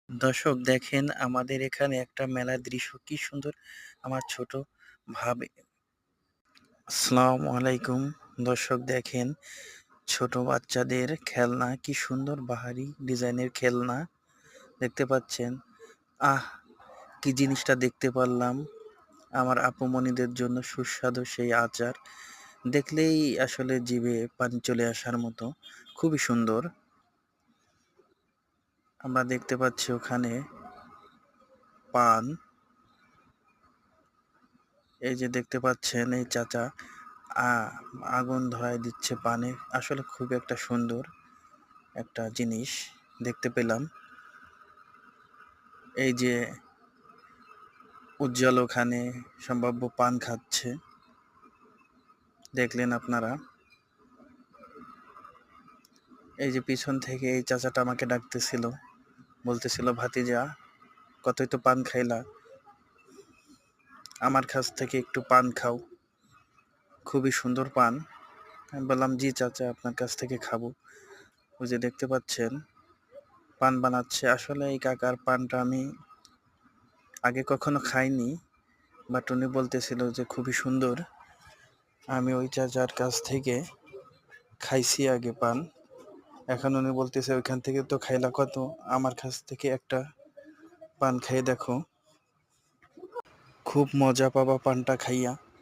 দর্শক দেখেন আমাদের এখানে একটা মেলার দৃশ্য কি সুন্দর আমার ছোট ভাবে আসসালামু আলাইকুম। দর্শক দেখেন ছোট বাচ্চাদের খেলনা কি সুন্দর বাহারি ডিজাইনের খেলনা দেখতে পাচ্ছেন। আহ কি জিনিসটা দেখতে পারলাম আমার আপুমণিদের জন্য সুস্বাদু সেই আচার দেখলেই আসলে জিভে পানি চলে আসার মতো খুবই সুন্দর। আমরা দেখতে পাচ্ছি ওখানে পান, এই যে দেখতে পাচ্ছেন এই চাচা আ আগুন ধরায় দিচ্ছে পানে। আসলে খুব একটা সুন্দর একটা জিনিস দেখতে পেলাম। এই যে উজ্জ্বল ওখানে সম্ভাব্য পান খাচ্ছে। দেখলেন আপনারা। এই যে পিছন থেকে এই চাচাটা আমাকে ডাকতেছিল। বলতেছিল, "ভাতিজা কতই তো পান খাইলা। আমার কাছ থেকে একটু পান খাও। খুবই সুন্দর পান।" আমি বললাম, "জি চাচা আপনার কাছ থেকে খাবো।" ওই যে দেখতে পাচ্ছেন পান বানাচ্ছে। আসলে এই কাকার পানটা আমি আগে কখনো খাইনি। বাট উনি বলতেছিল যে খুবই সুন্দর। আমি ওই চাচার কাছ থেকে খাইছি আগে পান। এখন উনি বলতেছে ওইখান থেকে তো খাইলা কত, আমার কাছ থেকে একটা পান খেয়ে দেখো। খুব মজা পাবা পানটা খাইয়া।